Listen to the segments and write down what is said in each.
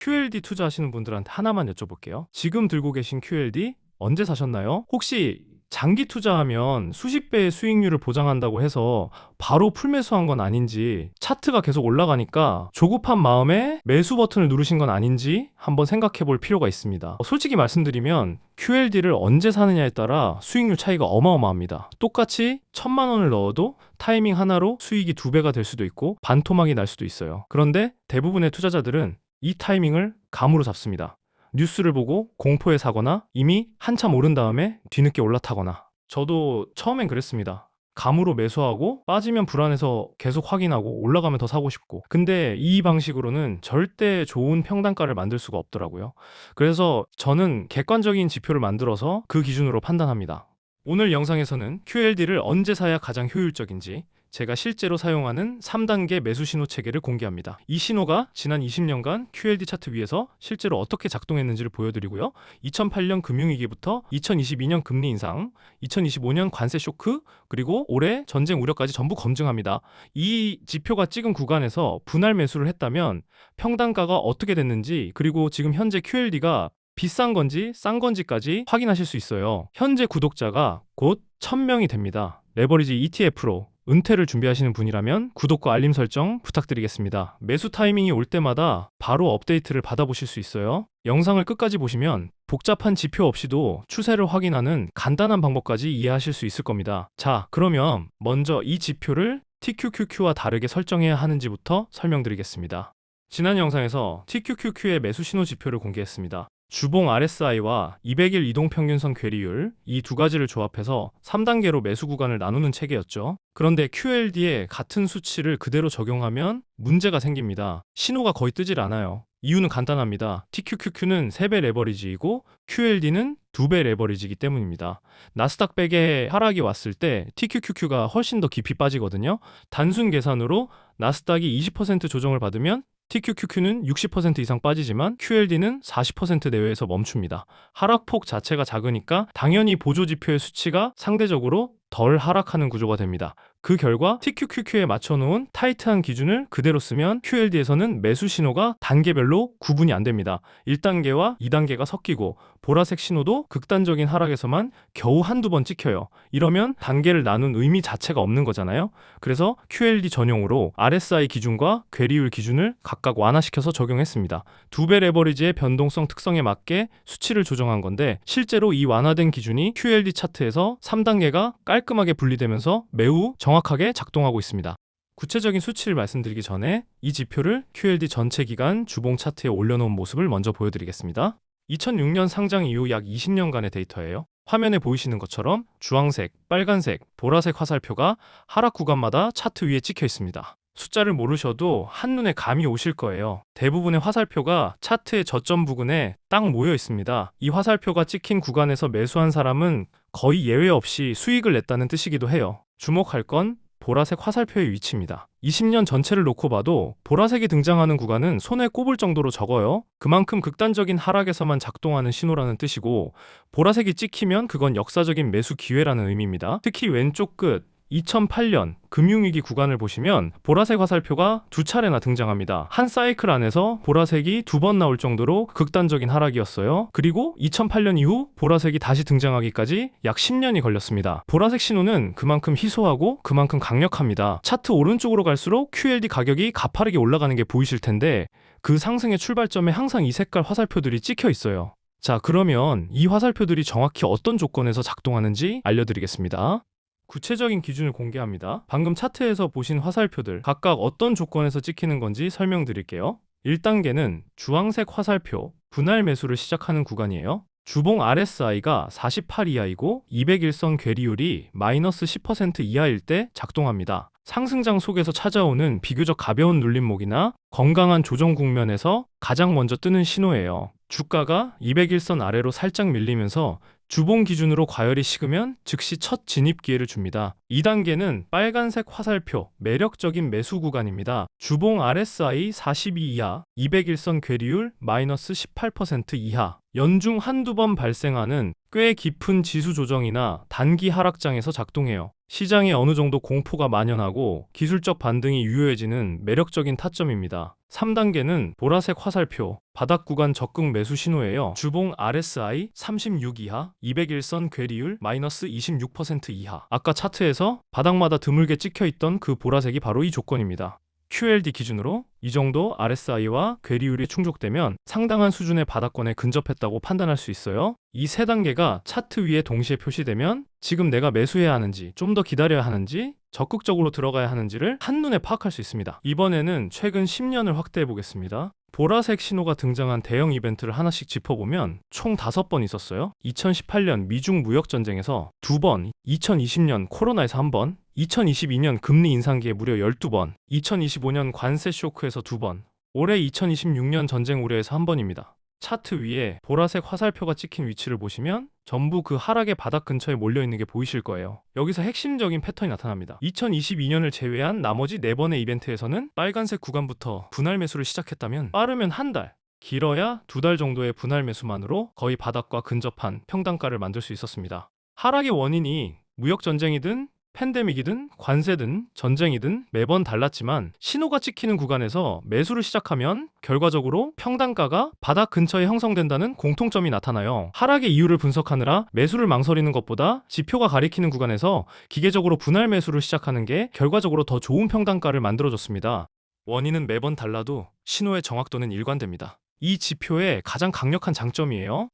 QLD 투자하시는 분들한테 하나만 여쭤볼게요. 지금 들고 계신 QLD 언제 사셨나요? 혹시 장기 투자하면 수십 배의 수익률을 보장한다고 해서 바로 풀매수한 건 아닌지, 차트가 계속 올라가니까 조급한 마음에 매수 버튼을 누르신 건 아닌지 한번 생각해 볼 필요가 있습니다. 솔직히 말씀드리면 QLD를 언제 사느냐에 따라 수익률 차이가 어마어마합니다. 똑같이 1,000만 원을 넣어도 타이밍 하나로 수익이 2배가 될 수도 있고 반토막이 날 수도 있어요. 그런데 대부분의 투자자들은 이 타이밍을 감으로 잡습니다. 뉴스를 보고 공포에 사거나 이미 한참 오른 다음에 뒤늦게 올라타거나. 저도 처음엔 그랬습니다. 감으로 매수하고 빠지면 불안해서 계속 확인하고 올라가면 더 사고 싶고. 근데 이 방식으로는 절대 좋은 평단가를 만들 수가 없더라고요. 그래서 저는 객관적인 지표를 만들어서 그 기준으로 판단합니다. 오늘 영상에서는 QLD를 언제 사야 가장 효율적인지, 제가 실제로 사용하는 3단계 매수 신호 체계를 공개합니다. 이 신호가 지난 20년간 QLD 차트 위에서 실제로 어떻게 작동했는지를 보여드리고요. 2008년 금융위기부터 2022년 금리 인상, 2025년 관세 쇼크, 그리고 올해 전쟁 우려까지 전부 검증합니다. 이 지표가 찍은 구간에서 분할 매수를 했다면 평단가가 어떻게 됐는지, 그리고 지금 현재 QLD가 비싼 건지 싼 건지까지 확인하실 수 있어요. 현재 구독자가 곧 1000명이 됩니다. 레버리지 ETF로 은퇴를 준비하시는 분이라면 구독과 알림 설정 부탁드리겠습니다. 매수 타이밍이 올 때마다 바로 업데이트를 받아보실 수 있어요. 영상을 끝까지 보시면 복잡한 지표 없이도 추세를 확인하는 간단한 방법까지 이해하실 수 있을 겁니다. 자, 그러면 먼저 이 지표를 TQQQ와 다르게 설정해야 하는지부터 설명드리겠습니다. 지난 영상에서 TQQQ의 매수 신호 지표를 공개했습니다. 주봉 RSI와 200일 이동평균선 괴리율, 이 두 가지를 조합해서 3단계로 매수 구간을 나누는 체계였죠. 그런데 QLD에 같은 수치를 그대로 적용하면 문제가 생깁니다. 신호가 거의 뜨질 않아요. 이유는 간단합니다. TQQQ는 3배 레버리지이고 QLD는 2배 레버리지이기 때문입니다. 나스닥 100에 하락이 왔을 때 TQQQ가 훨씬 더 깊이 빠지거든요. 단순 계산으로 나스닥이 20% 조정을 받으면 TQQQ는 60% 이상 빠지지만 QLD는 40% 내외에서 멈춥니다. 하락폭 자체가 작으니까 당연히 보조지표의 수치가 상대적으로 덜 하락하는 구조가 됩니다. 그 결과 TQQQ에 맞춰놓은 타이트한 기준을 그대로 쓰면 QLD에서는 매수 신호가 단계별로 구분이 안 됩니다. 1단계와 2단계가 섞이고 보라색 신호도 극단적인 하락에서만 겨우 한두 번 찍혀요. 이러면 단계를 나눈 의미 자체가 없는 거잖아요. 그래서 QLD 전용으로 RSI 기준과 괴리율 기준을 각각 완화시켜서 적용했습니다. 2배 레버리지의 변동성 특성에 맞게 수치를 조정한 건데, 실제로 이 완화된 기준이 QLD 차트에서 3단계가 깔끔하게 분리되면서 매우 정확하게 작동하고 있습니다. 구체적인 수치를 말씀드리기 전에 이 지표를 QLD 전체 기간 주봉 차트에 올려놓은 모습을 먼저 보여드리겠습니다. 2006년 상장 이후 약 20년간의 데이터예요. 화면에 보이시는 것처럼 주황색, 빨간색, 보라색 화살표가 하락 구간마다 차트 위에 찍혀 있습니다. 숫자를 모르셔도 한눈에 감이 오실 거예요. 대부분의 화살표가 차트의 저점 부근에 딱 모여 있습니다. 이 화살표가 찍힌 구간에서 매수한 사람은 거의 예외 없이 수익을 냈다는 뜻이기도 해요. 주목할 건 보라색 화살표의 위치입니다. 20년 전체를 놓고 봐도 보라색이 등장하는 구간은 손에 꼽을 정도로 적어요. 그만큼 극단적인 하락에서만 작동하는 신호라는 뜻이고, 보라색이 찍히면 그건 역사적인 매수 기회라는 의미입니다. 특히 왼쪽 끝 2008년 금융위기 구간을 보시면 보라색 화살표가 2차례나 등장합니다. 한 사이클 안에서 보라색이 2번 나올 정도로 극단적인 하락이었어요. 그리고 2008년 이후 보라색이 다시 등장하기까지 약 10년이 걸렸습니다. 보라색 신호는 그만큼 희소하고 그만큼 강력합니다. 차트 오른쪽으로 갈수록 QLD 가격이 가파르게 올라가는 게 보이실 텐데, 그 상승의 출발점에 항상 이 색깔 화살표들이 찍혀 있어요. 자, 그러면 이 화살표들이 정확히 어떤 조건에서 작동하는지 알려드리겠습니다. 구체적인 기준을 공개합니다. 방금 차트에서 보신 화살표들 각각 어떤 조건에서 찍히는 건지 설명드릴게요. 1단계는 주황색 화살표, 분할 매수를 시작하는 구간이에요. 주봉 RSI가 48 이하이고 200일선 괴리율이 마이너스 10% 이하일 때 작동합니다. 상승장 속에서 찾아오는 비교적 가벼운 눌림목이나 건강한 조정 국면에서 가장 먼저 뜨는 신호예요. 주가가 200일선 아래로 살짝 밀리면서 주봉 기준으로 과열이 식으면 즉시 첫 진입 기회를 줍니다. 2단계는 빨간색 화살표, 매력적인 매수 구간입니다. 주봉 RSI 42 이하, 200일선 괴리율 마이너스 18% 이하, 연중 한두 번 발생하는 꽤 깊은 지수 조정이나 단기 하락장에서 작동해요. 시장에 어느 정도 공포가 만연하고 기술적 반등이 유효해지는 매력적인 타점입니다. 3단계는 보라색 화살표, 바닥 구간 적극 매수 신호예요. 주봉 RSI 36 이하, 200일선 괴리율 마이너스 26% 이하. 아까 차트에서 바닥마다 드물게 찍혀있던 그 보라색이 바로 이 조건입니다. QLD 기준으로 이 정도 RSI와 괴리율이 충족되면 상당한 수준의 바닥권에 근접했다고 판단할 수 있어요. 이 세 단계가 차트 위에 동시에 표시되면 지금 내가 매수해야 하는지, 좀 더 기다려야 하는지, 적극적으로 들어가야 하는지를 한눈에 파악할 수 있습니다. 이번에는 최근 10년을 확대해 보겠습니다. 보라색 신호가 등장한 대형 이벤트를 하나씩 짚어보면 총 5번 있었어요. 2018년 미중 무역전쟁에서 2번, 2020년 코로나에서 1번, 2022년 금리 인상기에 무려 12번, 2025년 관세 쇼크에서 2번, 올해 2026년 전쟁 우려에서 1번입니다. 차트 위에 보라색 화살표가 찍힌 위치를 보시면 전부 그 하락의 바닥 근처에 몰려있는 게 보이실 거예요. 여기서 핵심적인 패턴이 나타납니다. 2022년을 제외한 나머지 4번의 이벤트에서는 빨간색 구간부터 분할 매수를 시작했다면 빠르면 한 달, 길어야 2달 정도의 분할 매수만으로 거의 바닥과 근접한 평단가를 만들 수 있었습니다. 하락의 원인이 무역전쟁이든 팬데믹이든 관세든 전쟁이든 매번 달랐지만 신호가 찍히는 구간에서 매수를 시작하면 결과적으로 평단가가 바닥 근처에 형성된다는 공통점이 나타나요. 하락의 이유를 분석하느라 매수를 망설이는 것보다 지표가 가리키는 구간에서 기계적으로 분할 매수를 시작하는 게 결과적으로 더 좋은 평단가를 만들어줬습니다. 원인은 매번 달라도 신호의 정확도는 일관됩니다. 이 지표의 가장 강력한 장점이에요.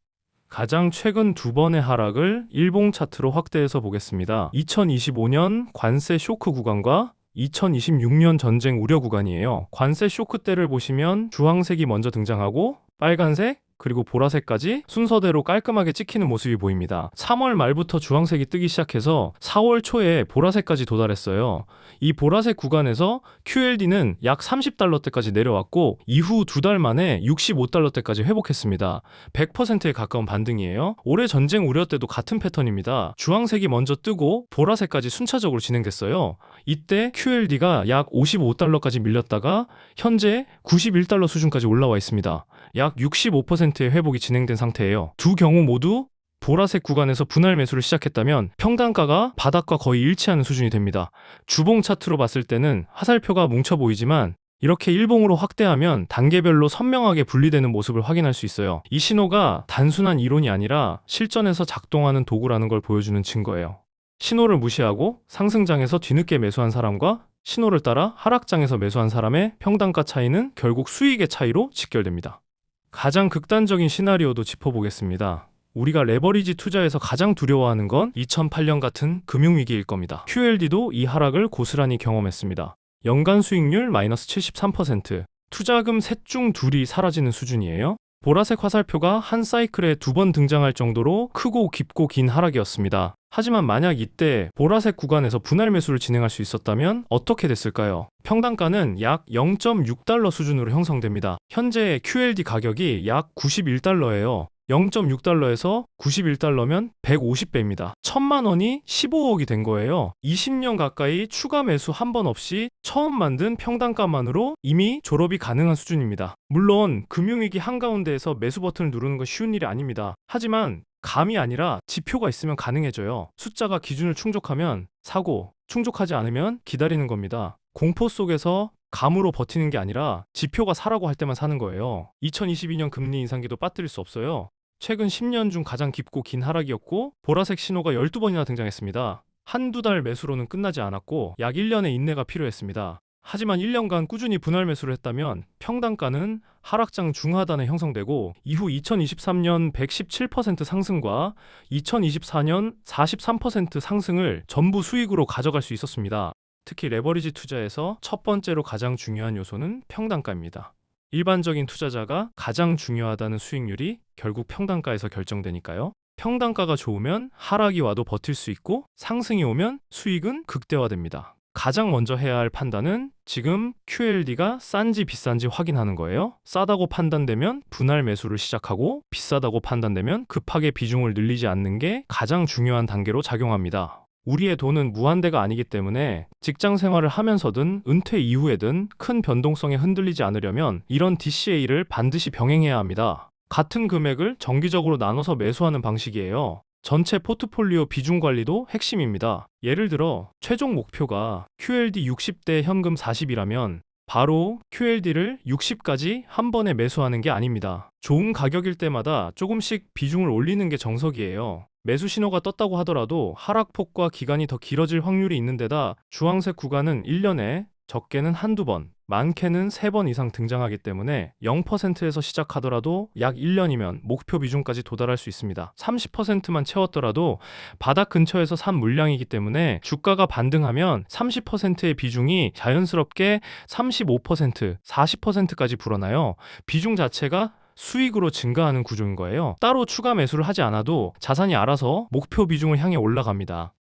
가장 최근 2번의 하락을 일봉 차트로 확대해서 보겠습니다. 2025년 관세 쇼크 구간과 2026년 전쟁 우려 구간이에요. 관세 쇼크 때를 보시면 주황색이 먼저 등장하고 빨간색, 그리고 보라색까지 순서대로 깔끔하게 찍히는 모습이 보입니다. 3월 말부터 주황색이 뜨기 시작해서 4월 초에 보라색까지 도달했어요. 이 보라색 구간에서 QLD는 약 30달러대까지 내려왔고 이후 2달 만에 65달러대까지 회복했습니다. 100%에 가까운 반등이에요. 올해 전쟁 우려 때도 같은 패턴입니다. 주황색이 먼저 뜨고 보라색까지 순차적으로 진행됐어요. 이때 QLD가 약 55달러까지 밀렸다가 현재 91달러 수준까지 올라와 있습니다. 약 65%의 회복이 진행된 상태예요. 두 경우 모두 보라색 구간에서 분할 매수를 시작했다면 평단가가 바닥과 거의 일치하는 수준이 됩니다. 주봉 차트로 봤을 때는 화살표가 뭉쳐 보이지만 이렇게 일봉으로 확대하면 단계별로 선명하게 분리되는 모습을 확인할 수 있어요. 이 신호가 단순한 이론이 아니라 실전에서 작동하는 도구라는 걸 보여주는 증거예요. 신호를 무시하고 상승장에서 뒤늦게 매수한 사람과 신호를 따라 하락장에서 매수한 사람의 평단가 차이는 결국 수익의 차이로 직결됩니다. 가장 극단적인 시나리오도 짚어보겠습니다. 우리가 레버리지 투자에서 가장 두려워하는 건 2008년 같은 금융위기일 겁니다. QLD도 이 하락을 고스란히 경험했습니다. 연간 수익률 마이너스 73%, 투자금 셋 중 둘이 사라지는 수준이에요. 보라색 화살표가 한 사이클에 2번 등장할 정도로 크고 깊고 긴 하락이었습니다. 하지만 만약 이때 보라색 구간에서 분할 매수를 진행할 수 있었다면 어떻게 됐을까요? 평단가는 약 0.6달러 수준으로 형성됩니다. 현재 QLD 가격이 약 91달러예요. 0.6달러에서 91달러면 150배입니다. 1000만 원이 15억이 된 거예요. 20년 가까이 추가 매수 한 번 없이 처음 만든 평단가만으로 이미 졸업이 가능한 수준입니다. 물론 금융위기 한가운데에서 매수 버튼을 누르는 건 쉬운 일이 아닙니다. 하지만 감이 아니라 지표가 있으면 가능해져요. 숫자가 기준을 충족하면 사고, 충족하지 않으면 기다리는 겁니다. 공포 속에서 감으로 버티는 게 아니라 지표가 사라고 할 때만 사는 거예요. 2022년 금리 인상기도 빠뜨릴 수 없어요. 최근 10년 중 가장 깊고 긴 하락이었고 보라색 신호가 12번이나 등장했습니다. 한두 달 매수로는 끝나지 않았고 약 1년의 인내가 필요했습니다. 하지만 1년간 꾸준히 분할 매수를 했다면 평단가는 하락장 중하단에 형성되고 이후 2023년 117% 상승과 2024년 43% 상승을 전부 수익으로 가져갈 수 있었습니다. 특히 레버리지 투자에서 첫 번째로 가장 중요한 요소는 평단가입니다. 일반적인 투자자가 가장 중요하다는 수익률이 결국 평단가에서 결정되니까요. 평단가가 좋으면 하락이 와도 버틸 수 있고 상승이 오면 수익은 극대화됩니다. 가장 먼저 해야 할 판단은 지금 QLD가 싼지 비싼지 확인하는 거예요. 싸다고 판단되면 분할 매수를 시작하고 비싸다고 판단되면 급하게 비중을 늘리지 않는 게 가장 중요한 단계로 작용합니다. 우리의 돈은 무한대가 아니기 때문에 직장 생활을 하면서든 은퇴 이후에든 큰 변동성에 흔들리지 않으려면 이런 DCA를 반드시 병행해야 합니다. 같은 금액을 정기적으로 나눠서 매수하는 방식이에요. 전체 포트폴리오 비중 관리도 핵심입니다. 예를 들어 최종 목표가 QLD 60대 현금 40이라면 바로 QLD를 60까지 한 번에 매수하는 게 아닙니다. 좋은 가격일 때마다 조금씩 비중을 올리는 게 정석이에요. 매수 신호가 떴다고 하더라도 하락폭과 기간이 더 길어질 확률이 있는 데다 주황색 구간은 1년에 적게는 한두 번, 많게는 3번 이상 등장하기 때문에 0%에서 시작하더라도 약 1년이면 목표 비중까지 도달할 수 있습니다. 30%만 채웠더라도 바닥 근처에서 산 물량이기 때문에 주가가 반등하면 30%의 비중이 자연스럽게 35%, 40%까지 불어나요. 비중 자체가 수익으로 증가하는 구조인 거예요. 따로 추가 매수를 하지 않아도 자산이 알아서 목표 비중을 향해 올라갑니다.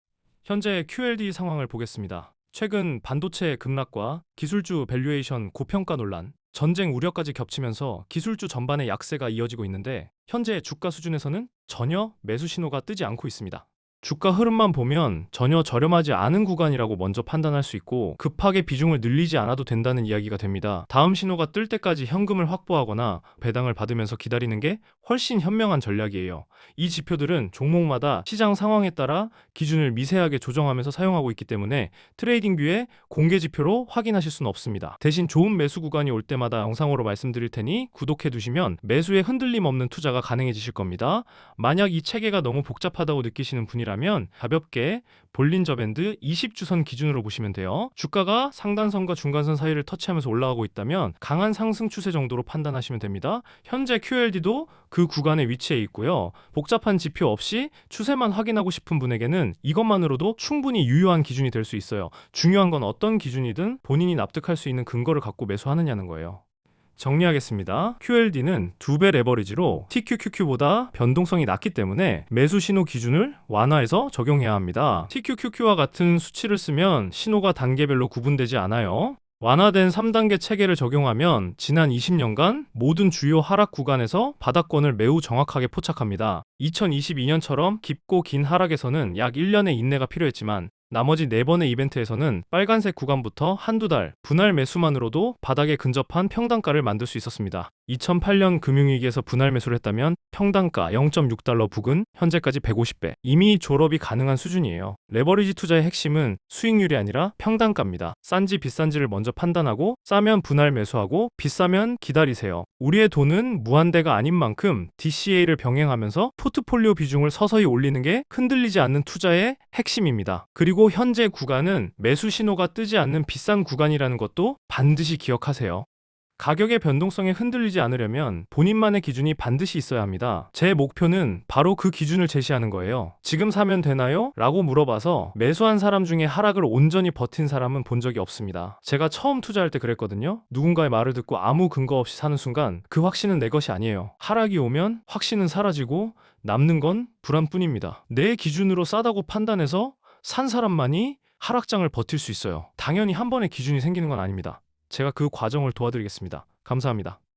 현재 QLD 상황을 보겠습니다. 최근 반도체 급락과 기술주 밸류에이션 고평가 논란, 전쟁 우려까지 겹치면서 기술주 전반의 약세가 이어지고 있는데 현재 주가 수준에서는 전혀 매수 신호가 뜨지 않고 있습니다. 주가 흐름만 보면 전혀 저렴하지 않은 구간이라고 먼저 판단할 수 있고 급하게 비중을 늘리지 않아도 된다는 이야기가 됩니다. 다음 신호가 뜰 때까지 현금을 확보하거나 배당을 받으면서 기다리는 게 훨씬 현명한 전략이에요. 이 지표들은 종목마다 시장 상황에 따라 기준을 미세하게 조정하면서 사용하고 있기 때문에 트레이딩뷰의 공개 지표로 확인하실 수는 없습니다. 대신 좋은 매수 구간이 올 때마다 영상으로 말씀드릴 테니 구독해 두시면 매수에 흔들림 없는 투자가 가능해지실 겁니다. 만약 이 체계가 너무 복잡하다고 느끼시는 분이라면 가볍게 볼린저 밴드 20주선 기준으로 보시면 돼요. 주가가 상단선과 중간선 사이를 터치하면서 올라가고 있다면 강한 상승 추세 정도로 판단하시면 됩니다. 현재 QLD도 그 구간에 위치해 있고요. 복잡한 지표 없이 추세만 확인하고 싶은 분에게는 이것만으로도 충분히 유효한 기준이 될 수 있어요. 중요한 건 어떤 기준이든 본인이 납득할 수 있는 근거를 갖고 매수하느냐는 거예요. 정리하겠습니다. QLD는 2배 레버리지로 TQQQ보다 변동성이 낮기 때문에 매수 신호 기준을 완화해서 적용해야 합니다. TQQQ와 같은 수치를 쓰면 신호가 단계별로 구분되지 않아요. 완화된 3단계 체계를 적용하면 지난 20년간 모든 주요 하락 구간에서 바닥권을 매우 정확하게 포착합니다. 2022년처럼 깊고 긴 하락에서는 약 1년의 인내가 필요했지만 나머지 4번의 이벤트에서는 빨간색 구간부터 한두 달 분할 매수만으로도 바닥에 근접한 평단가를 만들 수 있었습니다. 2008년 금융위기에서 분할 매수를 했다면 평단가 0.6달러 북은 현재까지 150배. 이미 졸업이 가능한 수준이에요. 레버리지 투자의 핵심은 수익률이 아니라 평단가입니다. 싼지 비싼지를 먼저 판단하고 싸면 분할 매수하고 비싸면 기다리세요. 우리의 돈은 무한대가 아닌 만큼 DCA를 병행하면서 포트폴리오 비중을 서서히 올리는 게 흔들리지 않는 투자의 핵심입니다. 그리고 현재 구간은 매수 신호가 뜨지 않는 비싼 구간이라는 것도 반드시 기억하세요. 가격의 변동성에 흔들리지 않으려면 본인만의 기준이 반드시 있어야 합니다. 제 목표는 바로 그 기준을 제시하는 거예요. 지금 사면 되나요? 라고 물어봐서 매수한 사람 중에 하락을 온전히 버틴 사람은 본 적이 없습니다. 제가 처음 투자할 때 그랬거든요. 누군가의 말을 듣고 아무 근거 없이 사는 순간 그 확신은 내 것이 아니에요. 하락이 오면 확신은 사라지고 남는 건 불안뿐입니다. 내 기준으로 싸다고 판단해서 산 사람만이 하락장을 버틸 수 있어요. 당연히 한 번에 기준이 생기는 건 아닙니다. 제가 그 과정을 도와드리겠습니다. 감사합니다.